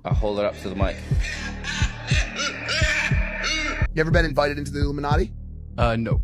I'll hold it up to the mic. You ever been invited into the Illuminati? No.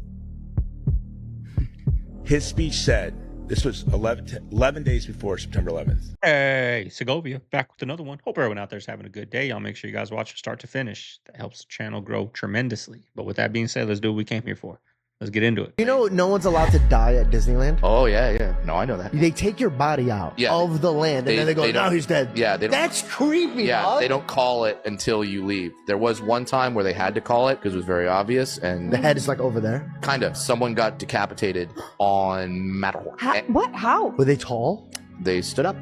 His speech said, this was 11 days before September 11th. Hey, Segovia, back with another one. Hope everyone out there is having a good day. Y'all make sure you guys watch it start to finish. That helps the channel grow tremendously. But with that being said, let's do what we came here for. Let's get into it. You know, no one's allowed to die at Disneyland. Oh, yeah. No, I know that. They take your body out of the land, and then they go, now he's dead. Yeah, they don't, that's creepy. Yeah, dog. they don't call it until you leave. There was one time where they had to call it because it was very obvious, and the head is like over there. Kind of. Someone got decapitated on Matterhorn. What? How? Were they tall? They stood up.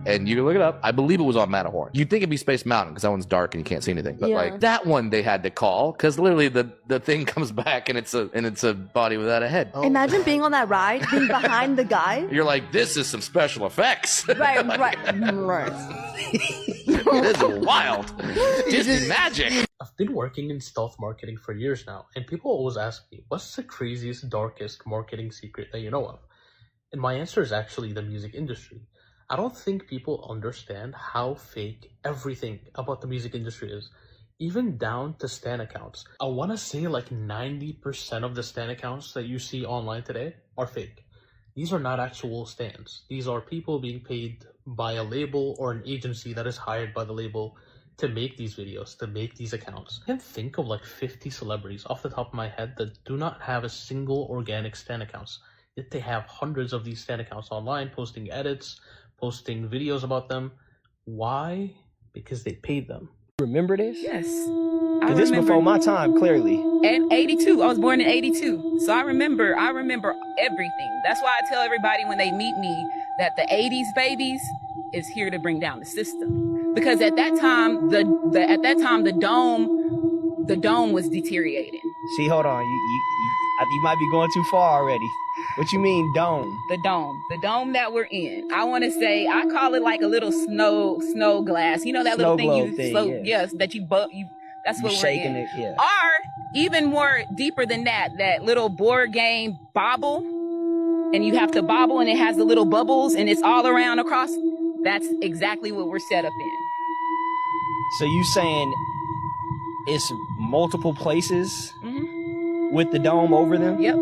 And you can look it up. I believe it was on Matterhorn. You'd think it'd be Space Mountain because that one's dark and you can't see anything. But like that one, they had to call because literally the thing comes back and it's a body without a head. Oh. Imagine being on that ride, being behind the guy. You're like, this is some special effects. Right. This is wild. Disney magic. I've been working in stealth marketing for years now, and people always ask me, what's the craziest, darkest marketing secret that you know of? And my answer is actually the music industry. I don't think people understand how fake everything about the music industry is, even down to stan accounts. I want to say like 90% of the stan accounts that you see online today are fake. These are not actual stans. These are people being paid by a label or an agency that is hired by the label to make these videos, to make these accounts. I can think of like 50 celebrities off the top of my head that do not have a single organic stan accounts. Yet they have hundreds of these stan accounts online, posting edits, posting videos about them. Why? Because they paid them. Remember this? Yes. This before my time, clearly. And 82. I was born in 82. So I remember everything. That's why I tell everybody when they meet me that the 80s babies is here to bring down the system. Because at that time, the dome was deteriorating. See, hold on. You might be going too far already. What you mean dome? The dome that we're in. I want to say, I call it like a little snow glass. You know that snow little thing, yes, that that's what we're shaking in. It, yeah. Or even more deeper than that little board game bobble, and you have to bobble and it has the little bubbles and it's all around across. That's exactly what we're set up in. So you saying it's multiple places with the dome over them? Yep.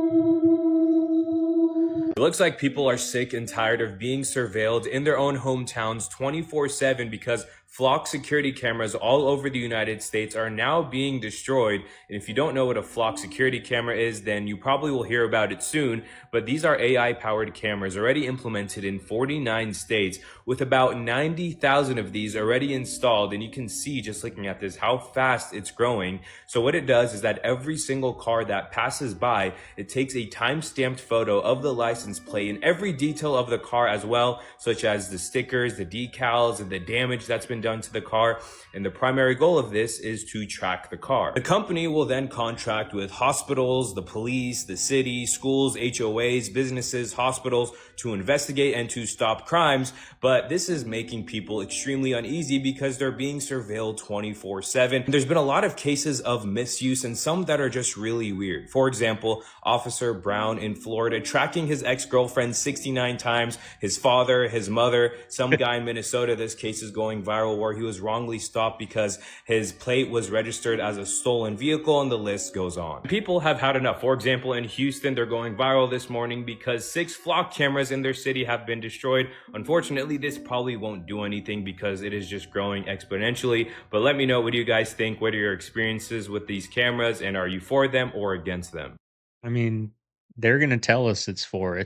It looks like people are sick and tired of being surveilled in their own hometowns 24/7 because flock security cameras all over the United States are now being destroyed. And if you don't know what a flock security camera is, then you probably will hear about it soon. But these are AI-powered cameras already implemented in 49 states with about 90,000 of these already installed. And you can see, just looking at this, how fast it's growing. So what it does is that every single car that passes by, it takes a time-stamped photo of the license plate and every detail of the car as well, such as the stickers, the decals, and the damage that's been done to the car. And the primary goal of this is to track the car. The company will then contract with hospitals, the police, the city, schools, HOAs, businesses, hospitals to investigate and to stop crimes. But this is making people extremely uneasy because they're being surveilled 24/7. There's been a lot of cases of misuse and some that are just really weird. For example, Officer Brown in Florida tracking his ex-girlfriend 69 times, his father, his mother, some guy in Minnesota, this case is going viral, where he was wrongly stopped because his plate was registered as a stolen vehicle, and the list goes on. People have had enough. For example, in Houston, they're going viral this morning because 6 flock cameras in their city have been destroyed. Unfortunately, this probably won't do anything because it is just growing exponentially. But let me know, what do you guys think? What are your experiences with these cameras, and are you for them or against them? I mean, they're going to tell us it's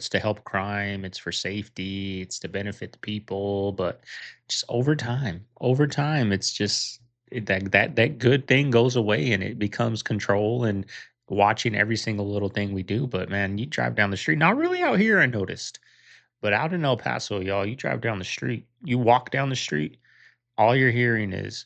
to help crime, it's for safety, it's to benefit the people, but just over time, it's just that good thing goes away and it becomes control and watching every single little thing we do. But man, you drive down the street, not really out here, I noticed, but out in El Paso, y'all, you drive down the street, you walk down the street, all you're hearing is,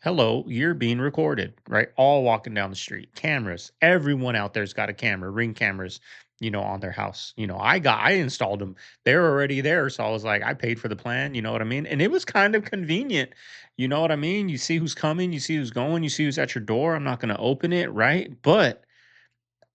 hello, you're being recorded, right? All walking down the street, cameras. Everyone out there's got a camera, Ring cameras, on their house. I installed them. They're already there. So I was like, I paid for the plan. You know what I mean? And it was kind of convenient. You know what I mean? You see who's coming, you see who's going, you see who's at your door. I'm not going to open it, right? But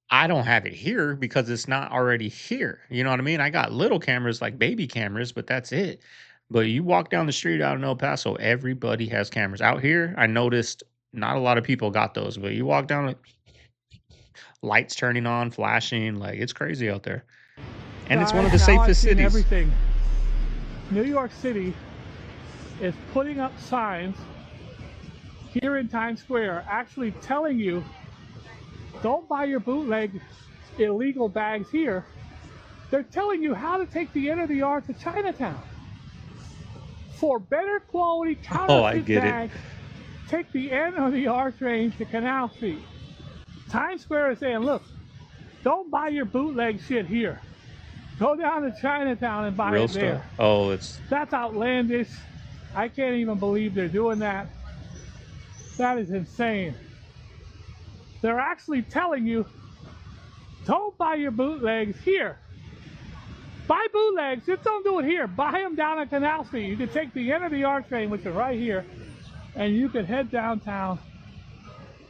I don't have it here because it's not already here. You know what I mean? I got little cameras like baby cameras, but that's it. But you walk down the street out in El Paso, everybody has cameras. Out here, I noticed not a lot of people got those, but you walk down, like, lights turning on, flashing, like it's crazy out there. And it's one of the safest cities. Everything. New York City is putting up signs here in Times Square actually telling you, don't buy your bootleg illegal bags here. They're telling you how to take the end of the art to Chinatown. For better quality counterfeit bags, take the end of the art train to Canal Street. Times Square is saying, look, don't buy your bootleg shit here. Go down to Chinatown and buy it there. Oh, that's outlandish. I can't even believe they're doing that. That is insane. They're actually telling you, don't buy your bootlegs here. Buy bootlegs, just don't do it here. Buy them down at Canal Street. You can take the end of the art train, which is right here, and you can head downtown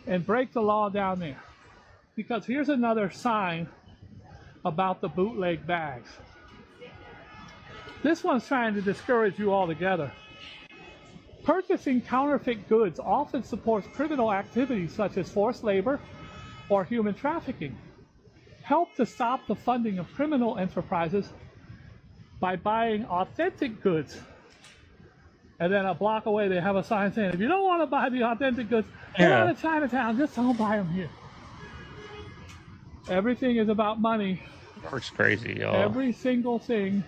and break the law down there. Because here's another sign about the bootleg bags. This one's trying to discourage you altogether. Purchasing counterfeit goods often supports criminal activities such as forced labor or human trafficking. Help to stop the funding of criminal enterprises by buying authentic goods. And then a block away they have a sign saying, if you don't want to buy the authentic goods, go out of Chinatown, just don't buy them here. Everything is about money. It's crazy, y'all. Every single thing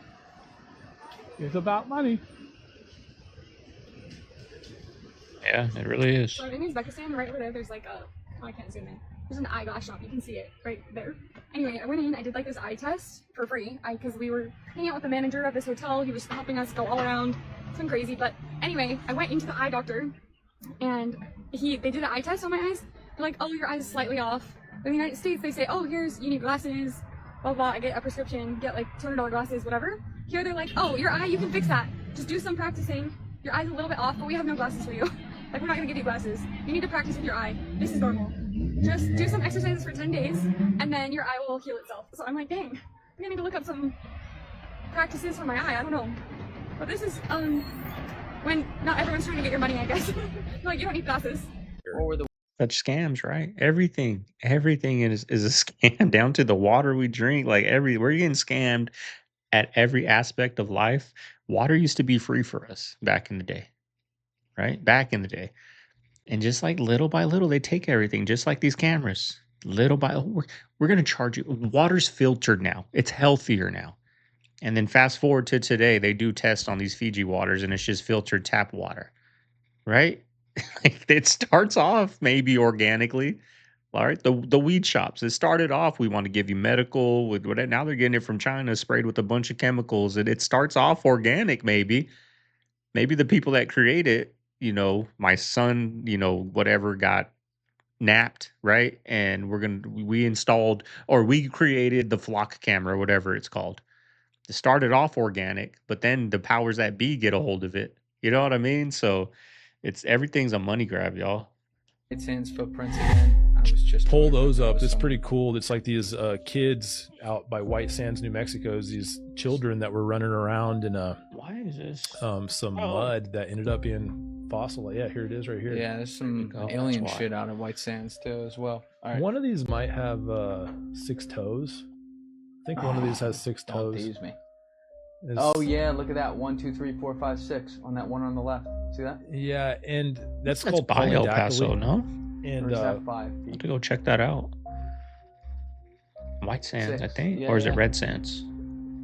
is about money. Yeah, it really is. So in Uzbekistan, right over there, there's like a, oh, I can't zoom in. There's an eyeglass shop. You can see it right there. Anyway, I went in, I did like this eye test for free because we were hanging out with the manager of this hotel. He was helping us go all around. It's been crazy. But anyway, I went into the eye doctor and they did an eye test on my eyes. They're like, oh, your eye's slightly off. In the United States, they say, oh, you need glasses, blah, blah. I get a prescription, get like $200 glasses, whatever. Here they're like, oh, your eye, you can fix that. Just do some practicing. Your eye's a little bit off, but we have no glasses for you. Like, we're not gonna give you glasses. You need to practice with your eye. This is normal. Just do some exercises for 10 days, and then your eye will heal itself. So I'm like, dang, I'm gonna need to look up some practices for my eye. I don't know. But this is, when not everyone's trying to get your money, I guess. Like, you don't need glasses. Such scams, right? Everything is a scam, down to the water we drink. Like we're getting scammed at every aspect of life. Water used to be free for us back in the day, right? Back in the day. And just like little by little, they take everything, just like these cameras. Little by we're going to charge you. Water's filtered now. It's healthier now. And then fast forward to today, they do tests on these Fiji waters and it's just filtered tap water, right? Like it starts off maybe organically. All right. The weed shops, it started off, we want to give you medical with what, now they're getting it from China sprayed with a bunch of chemicals. And it starts off organic, maybe the people that create it, my son, whatever got napped, right? And we installed, or we created the flock camera, whatever it's called. It started off organic, but then the powers that be get a hold of it. You know what I mean? So everything's a money grab, y'all. White Sands footprints again. I was just pull those up. It's pretty cool. It's like these kids out by White Sands, New Mexico. These children that were running around in why is this some mud that ended up being fossil. Yeah, here it is right here. Yeah, there's some alien shit out of White Sands too as well. All right. One of these might have 6 toes. I think one of these has 6 toes. Don't tease me. Oh yeah, look at that. 1, 2, 3, 4, 5, 6 on that one on the left. See that? Yeah, and that's called by El Paso, no? And or is that 5? I have to go check that out. White Sands, 6. I think, Yeah, or is it Red Sands?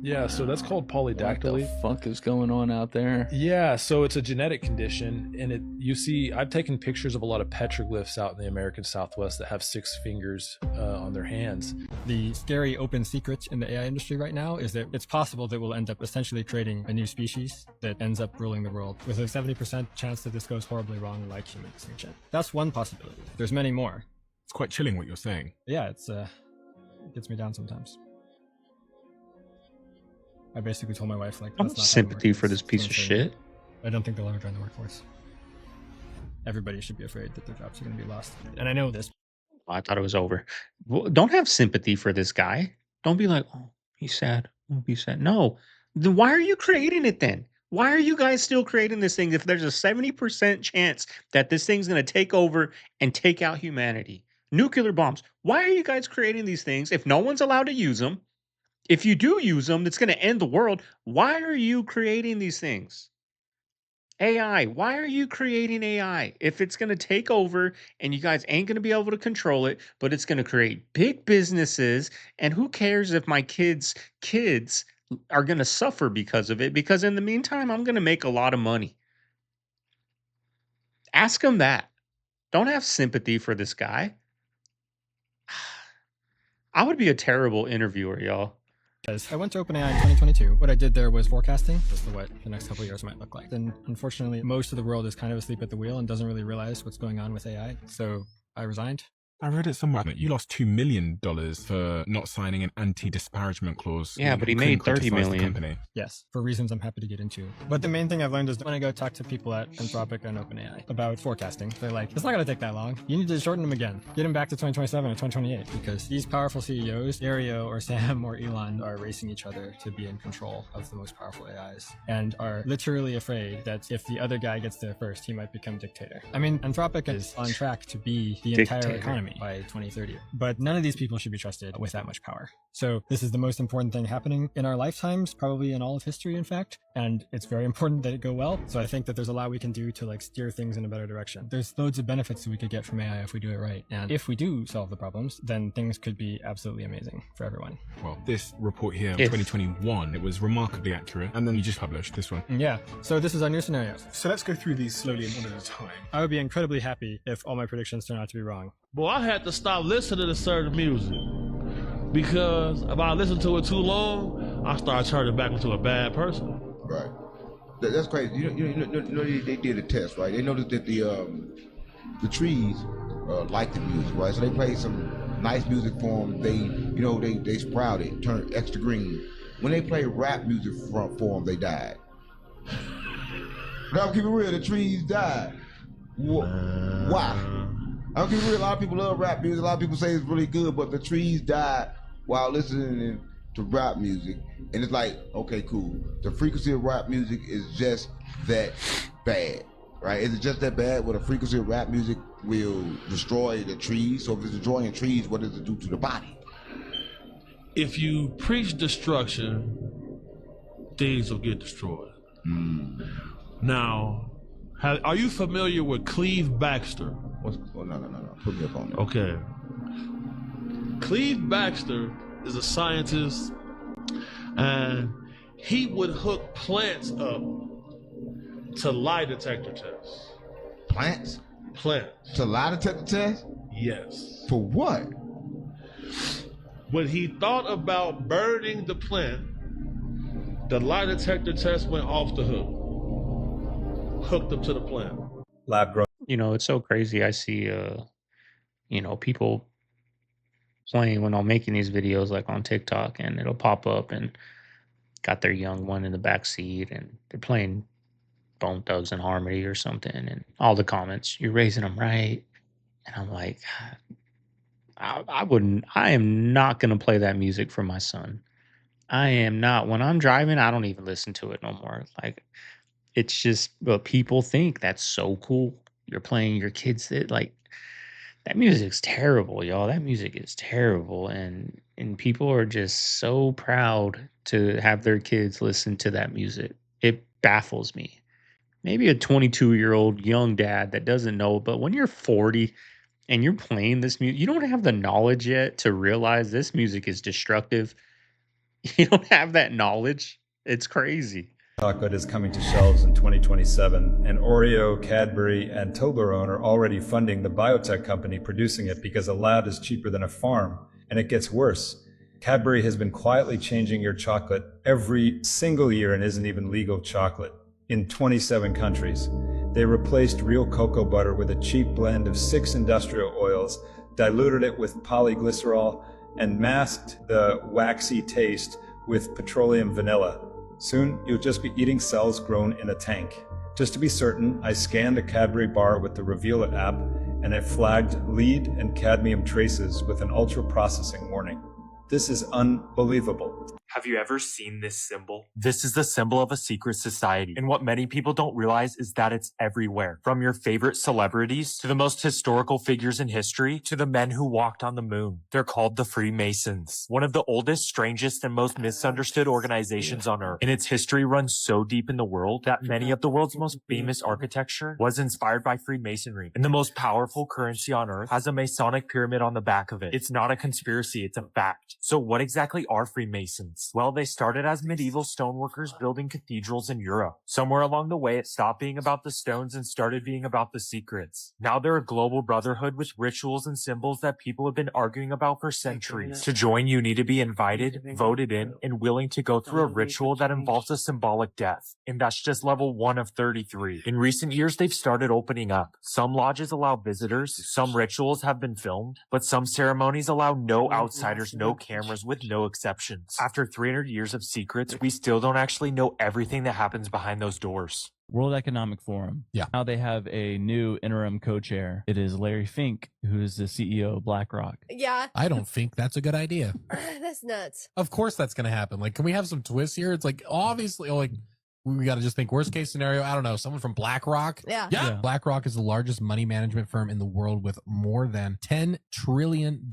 Yeah, so that's called polydactyly. What the fuck is going on out there? Yeah, so it's a genetic condition, and you see, I've taken pictures of a lot of petroglyphs out in the American Southwest that have 6 fingers on their hands. The scary open secret in the AI industry right now is that it's possible that we'll end up essentially creating a new species that ends up ruling the world, with a 70% chance that this goes horribly wrong, like human extinction. That's one possibility. There's many more. It's quite chilling what you're saying. Yeah, it gets me down sometimes. I basically told my wife, like, I have sympathy for this piece of shit. I don't think they'll ever join the workforce. Everybody should be afraid that their jobs are going to be lost. And I know this. I thought it was over. Well, don't have sympathy for this guy. Don't be like, oh, he's sad. Oh, he's sad. No. Then why are you creating it then? Why are you guys still creating this thing if there's a 70% chance that this thing's going to take over and take out humanity? Nuclear bombs. Why are you guys creating these things if no one's allowed to use them? If you do use them, it's going to end the world. Why are you creating these things? AI. Why are you creating AI? If it's going to take over and you guys ain't going to be able to control it, but it's going to create big businesses. And who cares if my kids are going to suffer because of it? Because in the meantime, I'm going to make a lot of money. Ask them that. Don't have sympathy for this guy. I would be a terrible interviewer, y'all. I went to OpenAI in 2022. What I did there was forecasting as to what the next couple of years might look like. And unfortunately, most of the world is kind of asleep at the wheel and doesn't really realize what's going on with AI. So I resigned. I read it somewhere that you lost $2 million for not signing an anti-disparagement clause. Yeah, but he made $30 million. Yes, for reasons I'm happy to get into. But the main thing I've learned is when I go talk to people at Anthropic and OpenAI about forecasting, they're like, it's not going to take that long. You need to shorten them again. Get them back to 2027 or 2028 because these powerful CEOs, Dario or Sam or Elon, are racing each other to be in control of the most powerful AIs and are literally afraid that if the other guy gets there first, he might become dictator. I mean, Anthropic is on track to be the entire economy by 2030. But none of these people should be trusted with that much power. So this is the most important thing happening in our lifetimes, probably in all of history, in fact. And it's very important that it go well. So I think that there's a lot we can do to like steer things in a better direction. There's loads of benefits that we could get from AI if we do it right. And if we do solve the problems, then things could be absolutely amazing for everyone. Well, this report here in 2021, it was remarkably accurate. And then you just published this one. Yeah. So this is our new scenarios. So let's go through these slowly and one at a time. I would be incredibly happy if all my predictions turn out to be wrong. Boy, I had to stop listening to certain music because if I listened to it too long, I started turning back into a bad person. Right. That's crazy. You know they did a test, right? They noticed that the trees like the music, right? So they played some nice music for them. They sprouted, turned extra green. When they played rap music for them, they died. Now, keep it real. The trees died. Why? I'm keep it real. A lot of people love rap music. A lot of people say it's really good, but the trees died while listening to rap music. And it's like, okay, cool. The frequency of rap music is just that bad, right? Is it just that bad where the frequency of rap music will destroy the trees? So if it's destroying trees, what does it do to the body? If you preach destruction, things will get destroyed. Now, are you familiar with Cleve Baxter? No. Put me up on it. Okay. Cleve Baxter is a scientist, and he would hook plants up to lie detector tests. Plants? Plants. To lie detector tests? Yes. For what? When he thought about burning the plant, the lie detector test went off the hook. Hooked up to the plant. Lab grown. You know, it's so crazy. I see, people playing when I'm making these videos like on TikTok, and it'll pop up and got their young one in the back seat and they're playing Bone Thugs and Harmony or something, and all the comments, you're raising them right. And I'm like, I am not going to play that music for my son. I am not. When I'm driving, I don't even listen to it no more. Like, it's just what people think. That's so cool. You're playing your kids that music's terrible, y'all. That music is terrible. And people are just so proud to have their kids listen to that music. It baffles me. Maybe a 22-year-old young dad that doesn't know, but when you're 40 and you're playing this music, you don't have the knowledge yet to realize this music is destructive. You don't have that knowledge. It's crazy. Chocolate is coming to shelves in 2027, and Oreo, Cadbury, and Toblerone are already funding the biotech company producing it because a lab is cheaper than a farm. And it gets worse. Cadbury has been quietly changing your chocolate every single year and isn't even legal chocolate in 27 countries. They replaced real cocoa butter with a cheap blend of 6 industrial oils, diluted it with polyglycerol, and masked the waxy taste with petroleum vanilla. Soon, you'll just be eating cells grown in a tank. Just to be certain, I scanned a Cadbury bar with the Reveal It app, and it flagged lead and cadmium traces with an ultra-processing warning. This is unbelievable. Have you ever seen this symbol? This is the symbol of a secret society. And what many people don't realize is that it's everywhere. From your favorite celebrities to the most historical figures in history to the men who walked on the moon. They're called the Freemasons. One of the oldest, strangest, and most misunderstood organizations on Earth. And its history runs so deep in the world that many of the world's most famous architecture was inspired by Freemasonry. And the most powerful currency on Earth has a Masonic pyramid on the back of it. It's not a conspiracy, it's a fact. So what exactly are Freemasons? Well, they started as medieval stoneworkers building cathedrals in Europe. Somewhere along the way, it stopped being about the stones and started being about the secrets. Now they're a global brotherhood with rituals and symbols that people have been arguing about for centuries. To join, you need to be invited, voted in, and willing to go through a ritual that involves a symbolic death. And that's just level 1 of 33. In recent years, they've started opening up. Some lodges allow visitors, some rituals have been filmed, but some ceremonies allow no outsiders, no cameras, with no exceptions. After 300 years of secrets, we still don't actually know everything that happens behind those doors. World Economic Forum. Yeah. Now they have a new interim co-chair. It is Larry Fink, who is the CEO of BlackRock. Yeah. I don't think that's a good idea. That's nuts. Of course that's going to happen. Like, can we have some twists here? It's like, obviously, like, we got to just think worst case scenario. I don't know. Someone from BlackRock. Yeah. BlackRock is the largest money management firm in the world with more than $10 trillion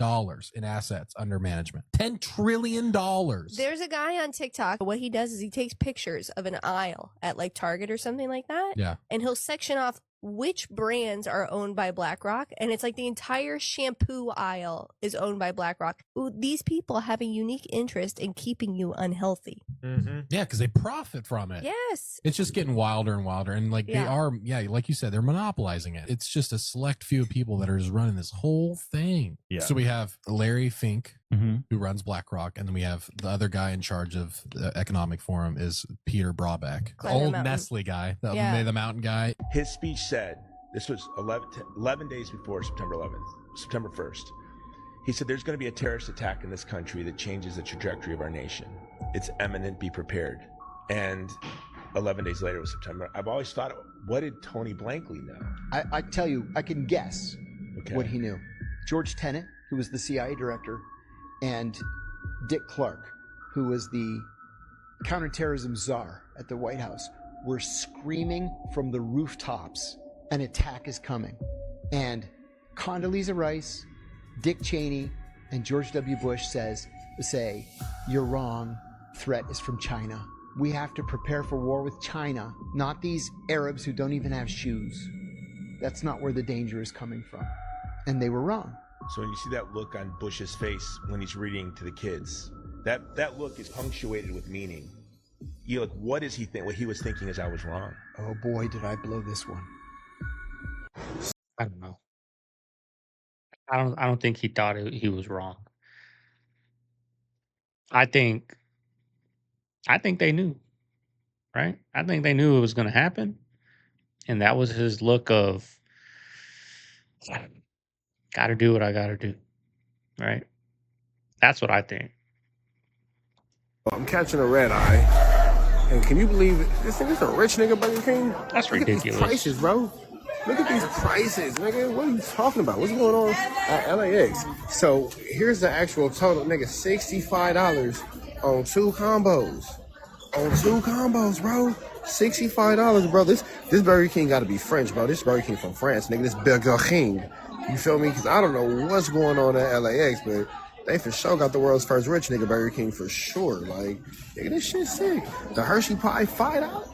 in assets under management. $10 trillion. There's a guy on TikTok. What he does is he takes pictures of an aisle at like Target or something like that. Yeah. And he'll section off which brands are owned by BlackRock, and it's like the entire shampoo aisle is owned by BlackRock. Ooh, these people have a unique interest in keeping you unhealthy. Mm-hmm. Yeah, because they profit from it. Yes. It's just getting wilder and wilder. And like they are, like you said, they're monopolizing it. It's just a select few people that are just running this whole thing. Yeah. So we have Larry Fink, who runs BlackRock, and then we have the other guy in charge of the Economic Forum is Peter Brabeck, old Nestle guy, the mountain guy. His speech said, this was 11 days before September 11th, September 1st. He said, there's going to be a terrorist attack in this country that changes the trajectory of our nation. It's imminent, be prepared. And 11 days later was September. I've always thought, what did Tony Blankley know? I tell you, I can guess what he knew. George Tenet, who was the CIA director, and Dick Clark, who was the counterterrorism czar at the White House, were screaming from the rooftops, an attack is coming. And Condoleezza Rice, Dick Cheney, and George W. Bush say, you're wrong, threat is from China. We have to prepare for war with China, not these Arabs who don't even have shoes. That's not where the danger is coming from. And they were wrong. So when you see that look on Bush's face when he's reading to the kids, that look is punctuated with meaning. You're like, what does he think? What he was thinking is I was wrong. Oh boy, did I blow this one. I don't know. I don't think he thought he was wrong. I think they knew, right? I think they knew it was going to happen. And that was his look of, got to do what I got to do, right? That's what I think. I'm catching a red eye. And can you believe it? This is a rich nigga Burger King? That's ridiculous. Look at these prices, bro. Look at these prices, nigga. What are you talking about? What's going on at LAX? So here's the actual total, nigga. $65 on 2 combos. On 2 combos, bro. $65, bro. This Burger King got to be French, bro. This Burger King from France, nigga. This Burger King. You feel me? Because I don't know what's going on at LAX, but they for sure got the world's first rich nigga Burger King for sure. Like, nigga, this shit sick. The Hershey pie $5.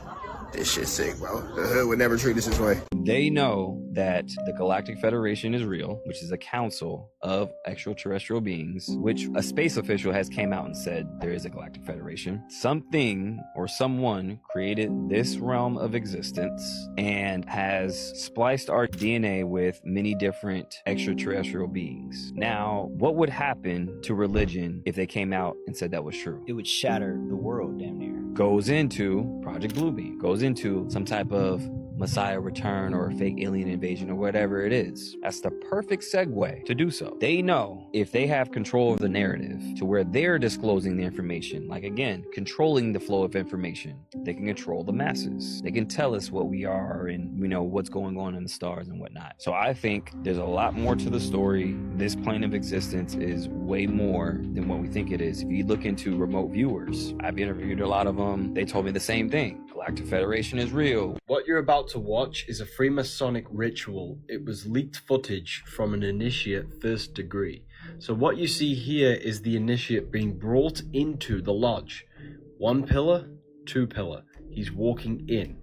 This shit sick, bro. The hood would never treat us this way. They know that the Galactic Federation is real, which is a council of extraterrestrial beings, which a space official has came out and said there is a Galactic Federation. Something or someone created this realm of existence and has spliced our DNA with many different extraterrestrial beings. Now, what would happen to religion if they came out and said that was true? It would shatter the world damn near. Goes into Project Bluebeam, goes into some type of Messiah return or a fake alien invasion or whatever it is. That's the perfect segue to do so. They know if they have control of the narrative to where they're disclosing the information, like again, controlling the flow of information, they can control the masses. They can tell us what we are and we know what's going on in the stars and whatnot. So I think there's a lot more to the story. This plane of existence is way more than what we think it is. If you look into remote viewers, I've interviewed a lot of them. They told me the same thing. Galactic Federation is real. What you're about to watch is a Freemasonic ritual. It was leaked footage from an initiate first degree. So what you see here is the initiate being brought into the lodge. 1 pillar, 2 pillar. He's walking in.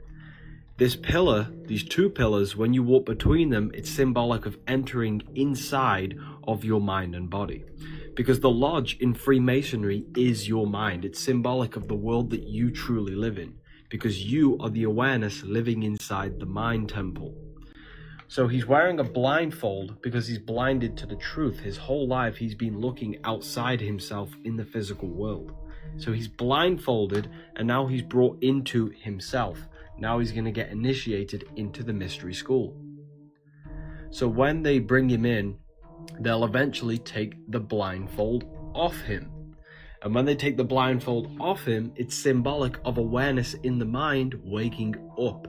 This pillar, these 2 pillars, when you walk between them, it's symbolic of entering inside of your mind and body. Because the lodge in Freemasonry is your mind. It's symbolic of the world that you truly live in. Because you are the awareness living inside the mind temple. So he's wearing a blindfold because he's blinded to the truth. His whole life he's been looking outside himself in the physical world. So he's blindfolded and now he's brought into himself. Now he's going to get initiated into the mystery school. So when they bring him in, they'll eventually take the blindfold off him. And when they take the blindfold off him, it's symbolic of awareness in the mind waking up.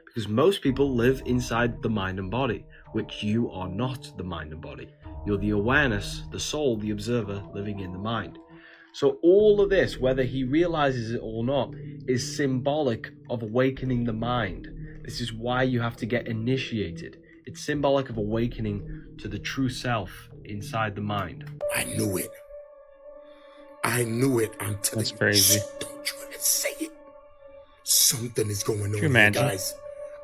Because most people live inside the mind and body, which you are not the mind and body. You're the awareness, the soul, the observer living in the mind. So all of this, whether he realizes it or not, is symbolic of awakening the mind. This is why you have to get initiated. It's symbolic of awakening to the true self inside the mind. I knew it. I knew it. I'm telling you. That's crazy. Don't you even say it. Something is going on you here, imagine? guys.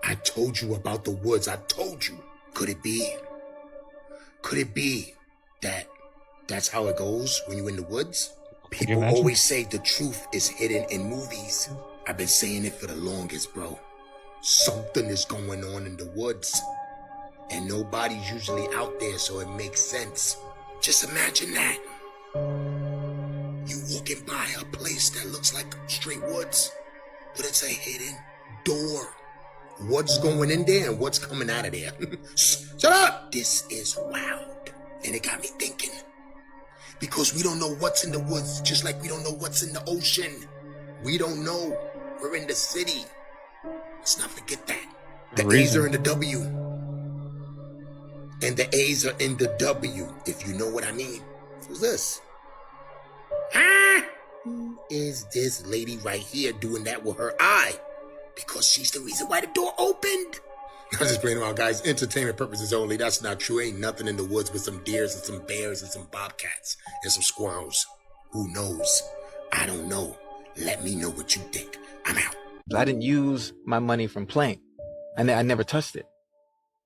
I told you about the woods. I told you. Could it be? Could it be that that's how it goes when you're in the woods? People always say the truth is hidden in movies. I've been saying it for the longest, bro. Something is going on in the woods. And nobody's usually out there, so it makes sense. Just imagine that. You walking by a place that looks like straight woods, but it's a hidden door. What's going in there and what's coming out of there? Shut up! This is wild. And it got me thinking. Because we don't know what's in the woods, just like we don't know what's in the ocean. We don't know. We're in the city. Let's not forget that. The A's are in the W. And the A's are in the W, if you know what I mean. Who's this? Who is this lady right here doing that with her eye? Because she's the reason why the door opened. I'm just playing around, guys. Entertainment purposes only. That's not true. Ain't nothing in the woods with some deers and some bears and some bobcats and some squirrels. Who knows? I don't know. Let me know what you think. I'm out. I didn't use my money from playing. I never touched it.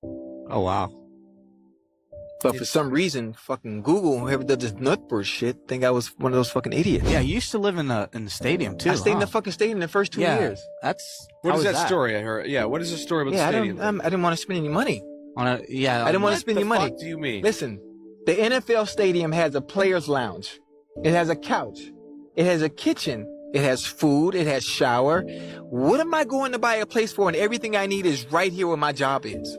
Oh, wow. But for some reason, fucking Google, whoever did this nutburst shit, think I was one of those fucking idiots. Yeah, you used to live in the stadium too. I stayed in the fucking stadium the first 2 years. What is that story I heard? Yeah, what is the story about the stadium? I didn't want to spend any money. I didn't want to spend any money. What the fuck do you mean? Listen, the NFL stadium has a player's lounge. It has a couch. It has a kitchen. It has food. It has shower. What am I going to buy a place for when everything I need is right here where my job is?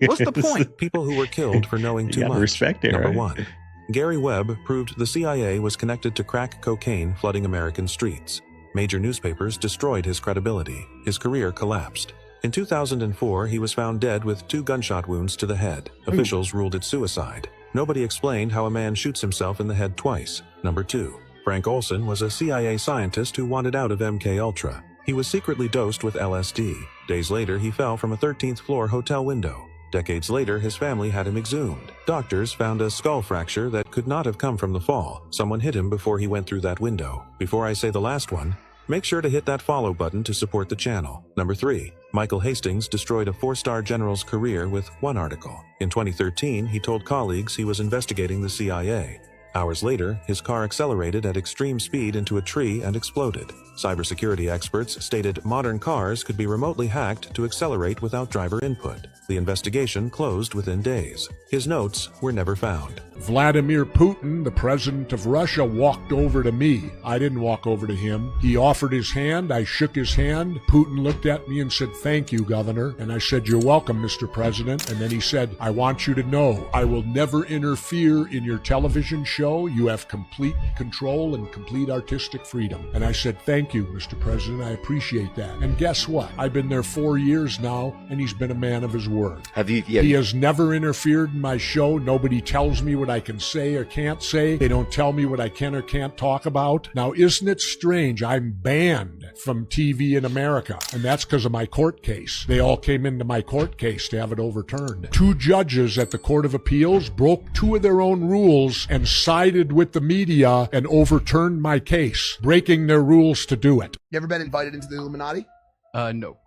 What's the point? People who were killed for knowing too much. Respect it, Number right? 1. Gary Webb proved the CIA was connected to crack cocaine flooding American streets. Major newspapers destroyed his credibility. His career collapsed. In 2004, he was found dead with 2 gunshot wounds to the head. Officials ruled it suicide. Nobody explained how a man shoots himself in the head twice. Number 2. Frank Olson was a CIA scientist who wanted out of MK Ultra. He was secretly dosed with LSD. Days later, he fell from a 13th floor hotel window. Decades later, his family had him exhumed. Doctors found a skull fracture that could not have come from the fall. Someone hit him before he went through that window. Before I say the last one, make sure to hit that follow button to support the channel. Number 3. Michael Hastings destroyed a 4-star general's career with one article. In 2013, he told colleagues he was investigating the CIA. Hours later, his car accelerated at extreme speed into a tree and exploded. Cybersecurity experts stated modern cars could be remotely hacked to accelerate without driver input. The investigation closed within days. His notes were never found. Vladimir Putin, the president of Russia, walked over to me. I didn't walk over to him. He offered his hand. I shook his hand. Putin looked at me and said, "Thank you, Governor." And I said, "You're welcome, Mr. President." And then he said, "I want you to know I will never interfere in your television show. You have complete control and complete artistic freedom." And I said, "Thank you, Mr. President. I appreciate that." And guess what? I've been there 4 years now, and he's been a man of his word. He has never interfered in my show. Nobody tells me what I can say or can't say. They don't tell me what I can or can't talk about. Now, isn't it strange? I'm banned from TV in America, and that's because of my court case. They all came into my court case to have it overturned. 2 judges at the Court of Appeals broke 2 of their own rules and sided with the media and overturned my case, breaking their rules to do it. You ever been invited into the Illuminati? No.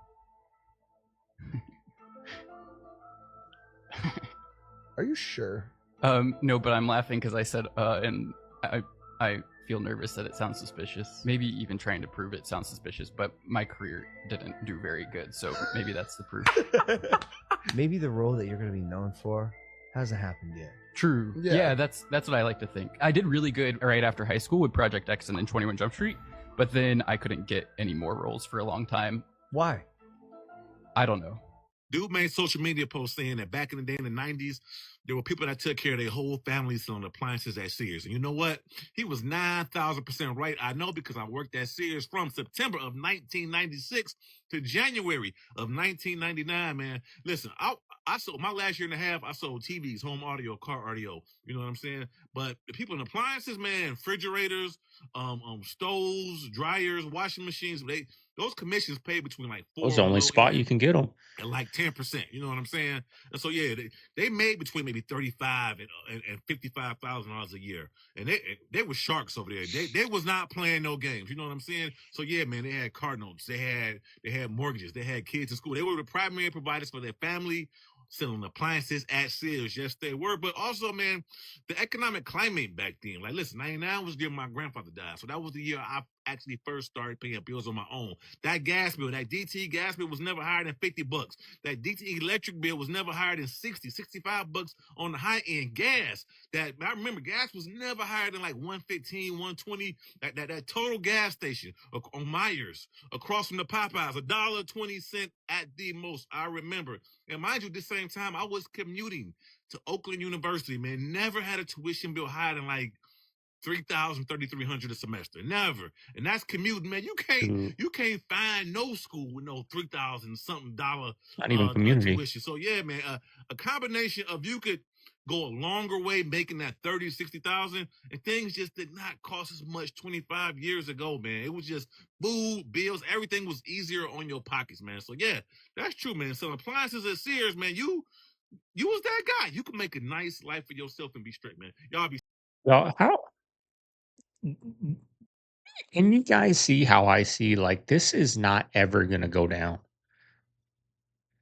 Are you sure? No, but I'm laughing because I said, and I feel nervous that it sounds suspicious. Maybe even trying to prove it sounds suspicious, but my career didn't do very good, so maybe that's the proof. Maybe the role that you're going to be known for hasn't happened yet. True. Yeah, that's what I like to think. I did really good right after high school with Project X and then 21 Jump Street, but then I couldn't get any more roles for a long time. Why? I don't know. Dude made social media posts saying that back in the day in the 90s, there were people that took care of their whole families on appliances at Sears. And you know what? He was 9,000% right. I know because I worked at Sears from September of 1996 to January of 1999, man. Listen, I sold my last year and a half, I sold TVs, home audio, car audio. You know what I'm saying? But the people in appliances, man, refrigerators, stoves, dryers, washing machines, those commissions pay between like That was the only spot you can get them. And like 10%, you know what I'm saying? And so yeah, they made between maybe $35,000 and $55,000 a year, and they were sharks over there. They was not playing no games, you know what I'm saying? So yeah, man, they had car notes, they had mortgages, they had kids in school. They were the primary providers for their family, selling appliances at Sears. Yes, they were. But also, man, the economic climate back then. Like, listen, 99 was the year my grandfather died, so that was the year I actually first started paying bills on my own. That gas bill, that DT gas bill was never higher than $50. That DT electric bill was never higher than $65 on the high end gas. That I remember gas was never higher than like $1.15, $1.20. That total gas station on Myers across from the Popeyes, $1.20 at the most. I remember. And mind you, at the same time, I was commuting to Oakland University, man. Never had a tuition bill higher than like $3,000, $3,300 a semester. Never. And that's commuting, man. You can't find no school with no $3,000 something dollar not even community tuition. So yeah, man, a combination of you could go a longer way making that 30, 60,000, and things just did not cost as much 25 years ago, man. It was just food, bills, everything was easier on your pockets, man. So yeah, that's true, man. So appliances at Sears, man, you was that guy. You could make a nice life for yourself and be straight, man. Well, can you guys see how I see like this is not ever gonna go down?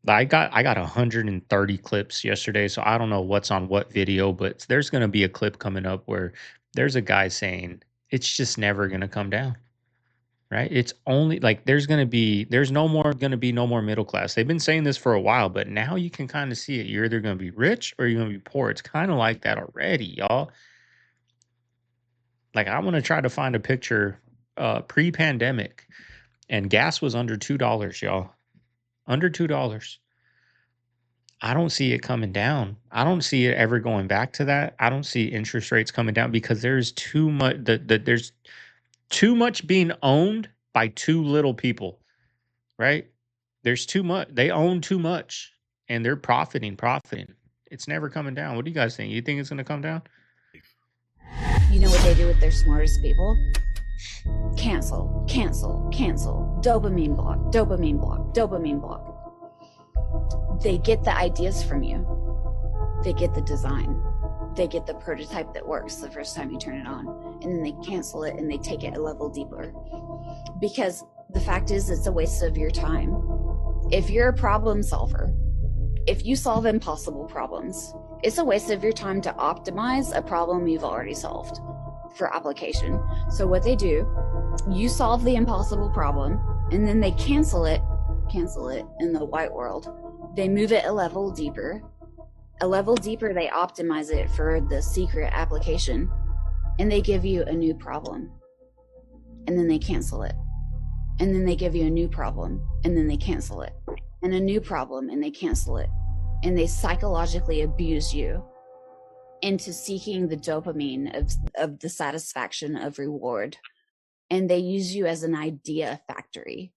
I got 130 clips yesterday, so I don't know what's on what video, but there's gonna be a clip coming up where there's a guy saying it's just never gonna come down. Right? It's only like there's no more middle class. They've been saying this for a while, but now you can kind of see it. You're either gonna be rich or you're gonna be poor. It's kind of like that already, y'all. Like I want to try to find a picture pre-pandemic, and gas was under $2, y'all. Under $2. I don't see it coming down. I don't see it ever going back to that. I don't see interest rates coming down because there's too much. There's too much being owned by too little people, right? There's too much. They own too much, and they're profiting. It's never coming down. What do you guys think? You think it's going to come down? You know what they do with their smartest people? Cancel, cancel, cancel. Dopamine block, dopamine block, dopamine block. They get the ideas from you. They get the design. They get the prototype that works the first time you turn it on. And then they cancel it and they take it a level deeper. Because the fact is, it's a waste of your time. If you're a problem solver, if you solve impossible problems, it's a waste of your time to optimize a problem you've already solved for application. So what they do, you solve the impossible problem, and then they cancel it in the white world. They move it a level deeper, A level deeper, they optimize it for the secret application, and they give you a new problem, and then they cancel it. And then they give you a new problem, and then they cancel it. And a new problem, and they cancel it. And they psychologically abuse you into seeking the dopamine of the satisfaction of reward. And they use you as an idea factory.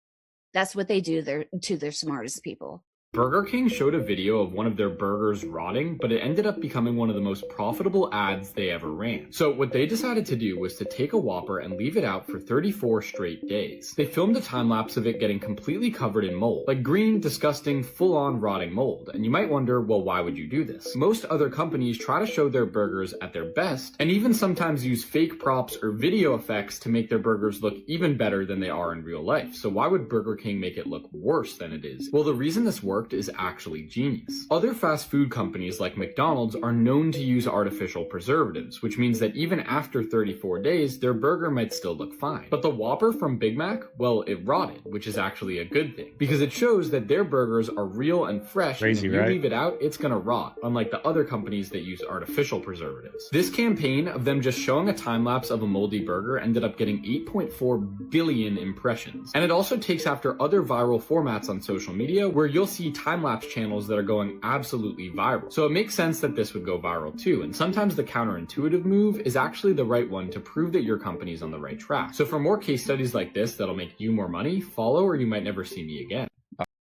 That's what they do to their smartest people. Burger King showed a video of one of their burgers rotting, but it ended up becoming one of the most profitable ads they ever ran. So what they decided to do was to take a Whopper and leave it out for 34 straight days. They filmed a time lapse of it getting completely covered in mold, like green, disgusting, full-on rotting mold. And you might wonder, well, why would you do this? Most other companies try to show their burgers at their best, and even sometimes use fake props or video effects to make their burgers look even better than they are in real life. So why would Burger King make it look worse than it is? Well, the reason this works is actually genius. Other fast food companies like McDonald's are known to use artificial preservatives, which means that even after 34 days, their burger might still look fine. But the Whopper from Big Mac, well, it rotted, which is actually a good thing, because it shows that their burgers are real and fresh, Crazy, and if you right? leave it out, it's gonna rot, unlike the other companies that use artificial preservatives. This campaign of them just showing a time lapse of a moldy burger ended up getting 8.4 billion impressions. And it also takes after other viral formats on social media, where you'll see time-lapse channels that are going absolutely viral. So it makes sense that this would go viral too, and sometimes the counterintuitive move is actually the right one to prove that your company's on the right track. So for more case studies like this that'll make you more money, follow or you might never see me again.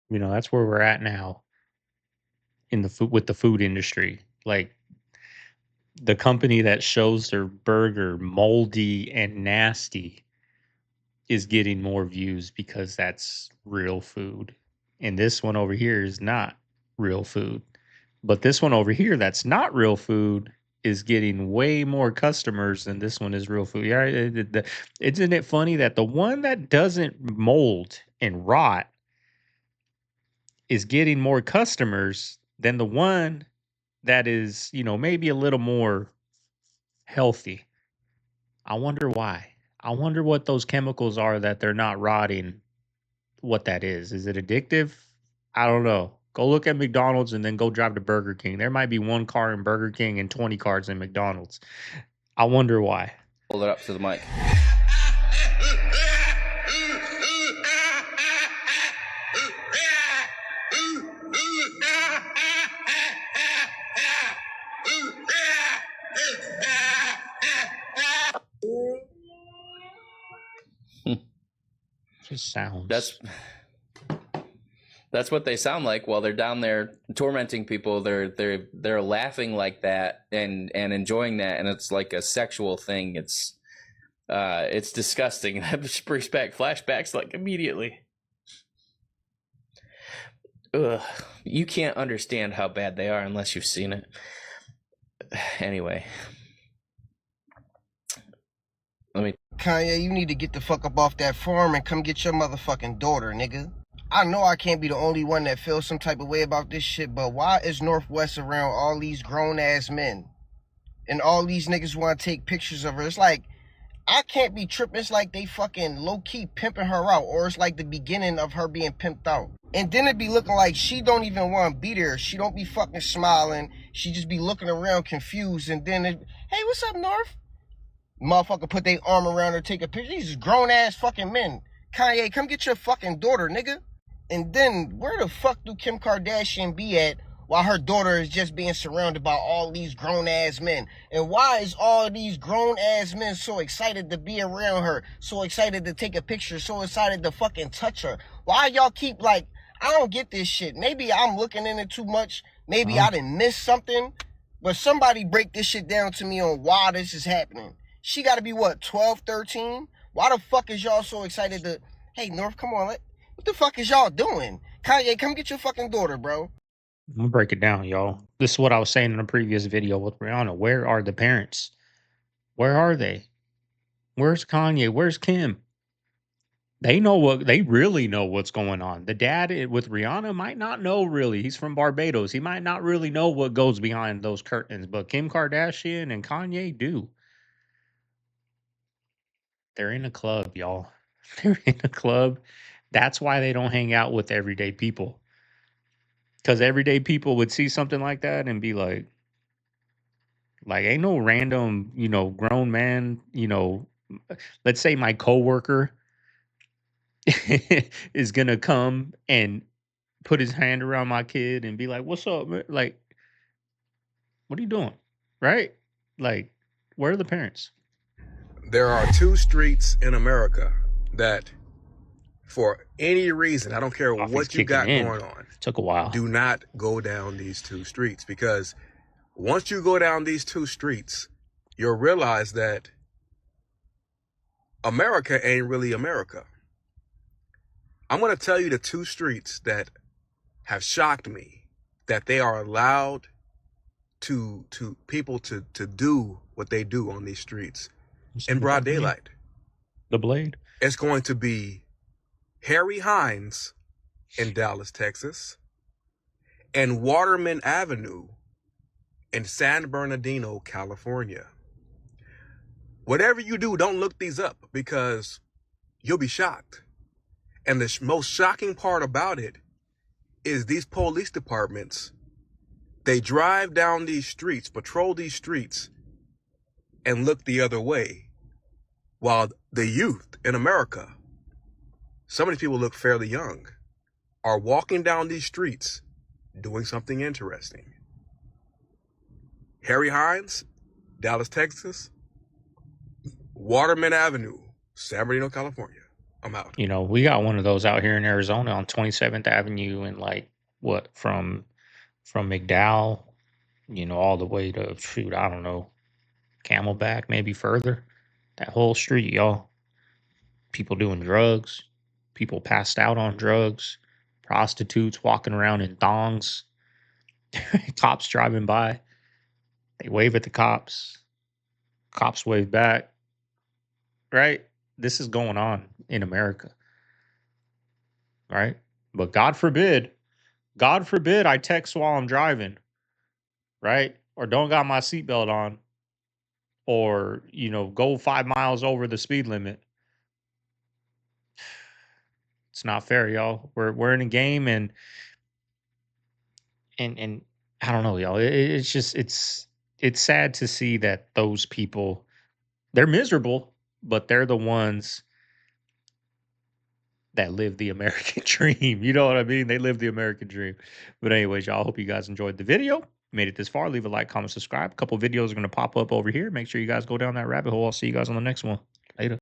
You know, that's where we're at now in the food, with the food industry. Like, the company that shows their burger moldy and nasty is getting more views because that's real food. And this one over here is not real food. But this one over here that's not real food is getting way more customers than this one is real food. Yeah, isn't it funny that the one that doesn't mold and rot is getting more customers than the one that is, you know, maybe a little more healthy? I wonder why. I wonder what those chemicals are that they're not rotting, what that is. Is it addictive? I don't know. Go look at McDonald's and then go drive to Burger King. There might be one car in Burger King and 20 cars in McDonald's. I wonder why. Hold it up to the mic. Just sounds. That's what they sound like while they're down there tormenting people. They're laughing like that and enjoying that, and it's like a sexual thing. It's disgusting. That just brings back flashbacks like immediately. Ugh, you can't understand how bad they are unless you've seen it. Anyway, Kanye, you need to get the fuck up off that farm and come get your motherfucking daughter, nigga. I know I can't be the only one that feels some type of way about this shit, but why is Northwest around all these grown-ass men? And all these niggas want to take pictures of her. It's like, I can't be tripping. It's like they fucking low-key pimping her out, or it's like the beginning of her being pimped out. And then it be looking like she don't even want to be there. She don't be fucking smiling. She just be looking around confused, and then hey, what's up, North? Motherfucker put their arm around her, take a picture. These is grown-ass fucking men. Kanye, come get your fucking daughter, nigga. And then, where the fuck do Kim Kardashian be at while her daughter is just being surrounded by all these grown-ass men? And why is all these grown-ass men so excited to be around her, so excited to take a picture, so excited to fucking touch her? Why y'all keep, like, I don't get this shit. Maybe I'm looking in it too much. Maybe I didn't miss something. But somebody break this shit down to me on why this is happening. She got to be, what, 12, 13? Why the fuck is y'all so excited to... Hey, North, come on. What the fuck is y'all doing? Kanye, come get your fucking daughter, bro. I'm gonna break it down, y'all. This is what I was saying in a previous video with Rihanna. Where are the parents? Where are they? Where's Kanye? Where's Kim? They really know what's going on. The dad with Rihanna might not know really. He's from Barbados. He might not really know what goes behind those curtains, but Kim Kardashian and Kanye do. They're in a club, y'all. They're in a club. That's why they don't hang out with everyday people. Because everyday people would see something like that and be like, ain't no random, grown man, let's say my coworker is gonna come and put his hand around my kid and be like, "What's up, man?" Like, what are you doing? Right? Like, where are the parents? There are two streets in America that, for any reason, I don't care what you got going on, took a while. Do not go down these two streets, because once you go down these two streets, you'll realize that America ain't really America. I'm going to tell you the two streets that have shocked me, that they are allowed to people to do what they do on these streets in broad daylight. The Blade. It's going to be Harry Hines in Dallas, Texas, and Waterman Avenue in San Bernardino, California. Whatever you do, don't look these up, because you'll be shocked. And the most shocking part about it is these police departments, they drive down these streets, patrol these streets, and look the other way, while the youth in America, some of these people look fairly young, are walking down these streets doing something interesting. Harry Hines, Dallas, Texas, Waterman Avenue, San Bernardino, California. I'm out. We got one of those out here in Arizona on 27th Avenue, and from McDowell, all the way to, shoot, I don't know, Camelback, maybe further. That whole street, y'all. People doing drugs, people passed out on drugs, prostitutes walking around in thongs, cops driving by. They wave at the cops. Cops wave back. Right? This is going on in America. Right? But God forbid I text while I'm driving. Right? Or don't got my seatbelt on. Or, go 5 miles over the speed limit. It's not fair, y'all. We're in a game, and I don't know, y'all. It's just it's sad to see that those people, they're miserable, but they're the ones that live the American dream. You know what I mean? They live the American dream. But anyways, y'all, hope you guys enjoyed the video. Made it this far. Leave a like, comment, subscribe. A couple videos are going to pop up over here. Make sure you guys go down that rabbit hole. I'll see you guys on the next one. Later.